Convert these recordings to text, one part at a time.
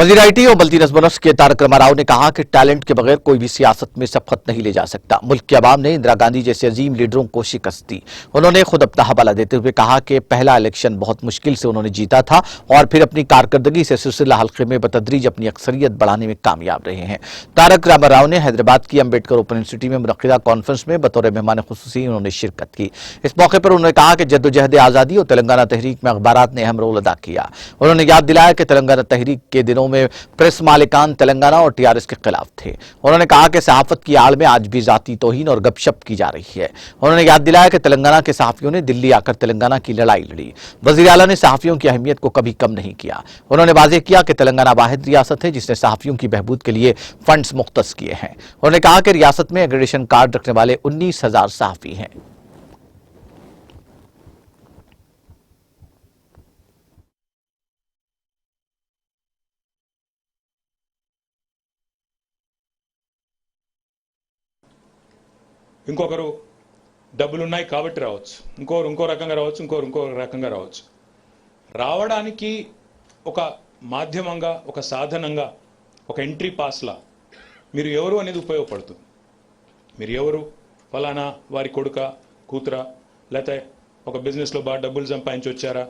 वजीर आईटी और मल्टी नज़्म-ओ-नस्र के तारक रामाराव ने कहा कि टैलेंट के बगैर कोई भी सियासत में सबकत नहीं ले जा सकता। मुल्क के अवाम ने इंदिरा गांधी जैसे अजीम लीडरों को शिकस्त दी। उन्होंने खुद अपना हवाला देते हुए कहा कि पहला इलेक्शन बहुत मुश्किल से उन्होंने जीता था और फिर अपनी कारकर्दगी से सिलसिला हल्के में बतदरीज अपनी अक्सरियत बढ़ाने में कामयाब रहे हैं। तारक रामाराव ने हैदराबाद की अम्बेडकर ओपन यूनिवर्सिटी में मुनक्किदा कॉन्फ्रेंस में बतौर मेहमान खुसूसी उन्होंने शिरकत की। इस मौके पर उन्होंने कहा कि जद्दोजहद आज़ादी और तेलंगाना तहरीक में अखबारात ने अहम रोल अदा किया। उन्होंने याद दिलाया कि तेलंगाना तहरीक के दिनों में प्रेस मालिकान तेलंगाना और टीआरएस के खिलाफ थे। उन्होंने कहा कि सहाफत की आड़ में आज भी जाती तौहीन और गपशप की जा रही है। उन्होंने याद दिलाया कि तेलंगाना के सहाफियों ने दिल्ली आकर तेलंगाना की लड़ाई लड़ी। वज़ीर आला ने सहाफियों की अहमियत को कभी कम नहीं किया। उन्होंने वाज़ेह किया कि तेलंगाना वाहिद रियासत है जिसने सहाफियों की बहबूद के लिए फंड्स मुख्तस किए हैं। उन्होंने कहा कि रियासत में एग्रेडेशन कार्ड रखने वाले 19,000 सहाफी हैं। ఇంకొకరు డబ్బులున్నాయి కాబట్టి రావచ్చు, ఇంకో రకంగా రావచ్చు, ఇంకో రకంగా రావచ్చు. రావడానికి ఒక మాధ్యమంగా, ఒక సాధనంగా, ఒక ఎంట్రీ పాస్లా మీరు ఎవరు అనేది ఉపయోగపడుతుంది. మీరు ఎవరు, ఫలానా వారి కొడుక, కూతుర, లేకపోతే ఒక బిజినెస్లో బాగా డబ్బులు సంపాదించి వచ్చారా,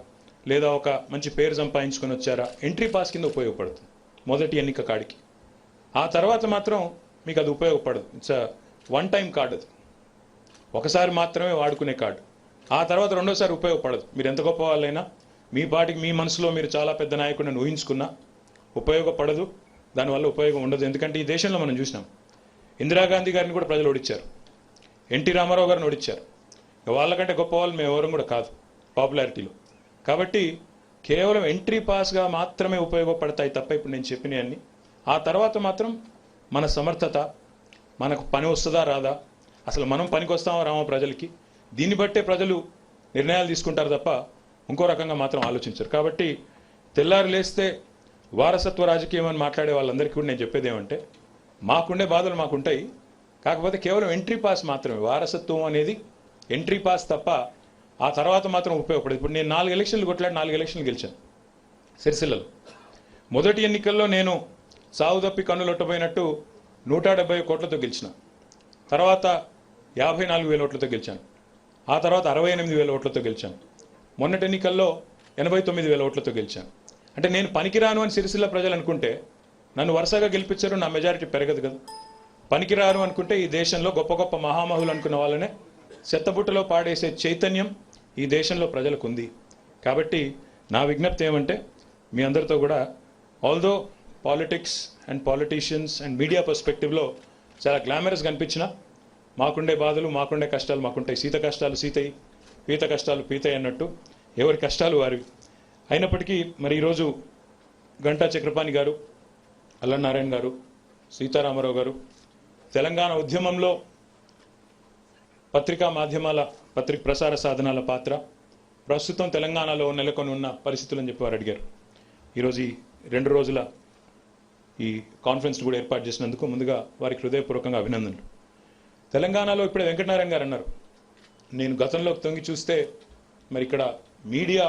లేదా ఒక మంచి పేరు సంపాదించుకొని వచ్చారా, ఎంట్రీ పాస్ కింద ఉపయోగపడుతుంది మొదటి ఎన్నిక కాడికి. ఆ తర్వాత మాత్రం మీకు అది ఉపయోగపడదు. ఇట్స్ వన్ టైం కార్డు, అది ఒకసారి మాత్రమే వాడుకునే కార్డు. ఆ తర్వాత రెండోసారి ఉపయోగపడదు. మీరు ఎంత గొప్ప వాళ్ళైనా, మీ పాటికి మీ మనసులో మీరు చాలా పెద్ద నాయకుడిని ఊహించుకున్నా ఉపయోగపడదు, దానివల్ల ఉపయోగం ఉండదు. ఎందుకంటే ఈ దేశంలో మనం చూసినాం, ఇందిరాగాంధీ గారిని కూడా ప్రజలు ఓడించారు, ఎన్టీ రామారావు గారిని ఓడించారు. వాళ్ళకంటే గొప్ప వాళ్ళు మేము ఎవరం కూడా కాదు పాపులారిటీలో. కాబట్టి కేవలం ఎంట్రీ పాస్గా మాత్రమే ఉపయోగపడతాయి తప్ప ఇప్పుడు నేను చెప్పినవన్నీ. ఆ తర్వాత మాత్రం మన సమర్థత, మనకు పని వస్తుందా రాదా, అసలు మనం పనికి వస్తామా రామా ప్రజలకి, దీన్ని బట్టే ప్రజలు నిర్ణయాలు తీసుకుంటారు తప్ప ఇంకో రకంగా మాత్రం ఆలోచించరు. కాబట్టి తెల్లారు లేస్తే వారసత్వ రాజకీయం అని మాట్లాడే వాళ్ళందరికీ కూడా నేను చెప్పేది ఏమంటే, మాకుండే బాధలు మాకుంటాయి, కాకపోతే కేవలం ఎంట్రీ పాస్ మాత్రమే. వారసత్వం అనేది ఎంట్రీ పాస్ తప్ప ఆ తర్వాత మాత్రం ఉపయోగపడదు. ఇప్పుడు నేను 4 ఎలక్షన్లు కొట్లాడి 4 ఎలక్షన్లు గెలిచాను సిరిసిల్లలో. మొదటి ఎన్నికల్లో నేను సాగు తప్పి కన్నులొట్టపోయినట్టు 170 కోట్లతో గెలిచిన, తర్వాత 54,000 ఓట్లతో గెలిచాను, ఆ తర్వాత 68,000 ఓట్లతో గెలిచాను, మొన్నటి ఎన్నికల్లో 89,000 ఓట్లతో గెలిచాను. అంటే నేను పనికిరాను అని సిరిసిల్ల ప్రజలు అనుకుంటే నన్ను వరుసగా గెలిపించారు, నా మెజారిటీ పెరగదు కదా. పనికిరాను అనుకుంటే ఈ దేశంలో గొప్ప గొప్ప మహామహులు అనుకున్న వాళ్ళనే చెత్తబుట్టలో పాడేసే చైతన్యం ఈ దేశంలో ప్రజలకు ఉంది. కాబట్టి నా విజ్ఞప్తి ఏమంటే, మీ అందరితో కూడా, although politics and politicians and media పర్స్పెక్టివ్లో చాలా గ్లామరస్ కనిపించిన, మాకుండే బాధలు, మాకుండే కష్టాలు మాకుంటాయి. సీత కష్టాలు సీతయి, పీత కష్టాలు పీతయి అన్నట్టు ఎవరి కష్టాలు వారివి. అయినప్పటికీ మరి ఈరోజు గంటా చక్రపాణి గారు, అల్లనారాయణ గారు, సీతారామారావు గారు తెలంగాణ ఉద్యమంలో పత్రికా మాధ్యమాల ప్రసార సాధనాల పాత్ర, ప్రస్తుతం తెలంగాణలో నెలకొని ఉన్న పరిస్థితులని చెప్పి వారు అడిగారు. ఈరోజు ఈ 2 రోజుల ఈ కాన్ఫరెన్స్ కూడా ఏర్పాటు చేసినందుకు ముందుగా వారికి హృదయపూర్వకంగా అభినందనలు. తెలంగాణలో ఇప్పుడే వెంకటనారాయణ గారు అన్నారు, నేను గతంలోకి తొంగి చూస్తే మరి ఇక్కడ మీడియా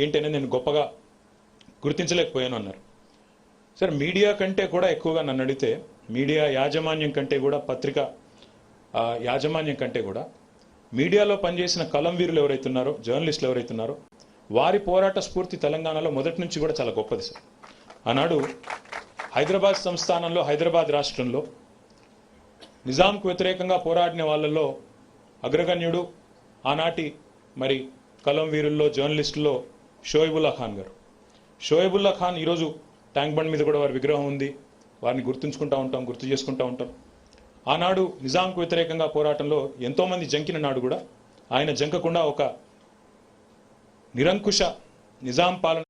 ఏంటనే నేను గొప్పగా గుర్తించలేకపోయాను అన్నారు. సరే, మీడియా కంటే కూడా ఎక్కువగా నన్ను అడిగితే, మీడియా యాజమాన్యం కంటే కూడా, పత్రిక యాజమాన్యం కంటే కూడా మీడియాలో పనిచేసిన కలం వీరులు ఎవరైతున్నారో, జర్నలిస్టులు ఎవరైతున్నారో వారి పోరాట స్ఫూర్తి తెలంగాణలో మొదటి నుంచి కూడా చాలా గొప్పది సార్. ఆనాడు హైదరాబాద్ సంస్థానంలో, హైదరాబాద్ రాష్ట్రంలో నిజాంకు వ్యతిరేకంగా పోరాడిన వాళ్ళల్లో అగ్రగణ్యుడు, ఆనాటి మరి కలం వీరుల్లో, జర్నలిస్టుల్లో షోయబుల్లా ఖాన్ గారు. షోయబుల్లా ఖాన్ ఈరోజు ట్యాంక్ బండ్ మీద కూడా వారి విగ్రహం ఉంది, వారిని గుర్తుంచుకుంటూ ఉంటాం, గుర్తు చేసుకుంటూ ఉంటాం. ఆనాడు నిజాంకు వ్యతిరేకంగా పోరాటంలో ఎంతోమంది జంకిన నాడు కూడా ఆయన జంకకుండా ఒక నిరంకుశ నిజాం పాలన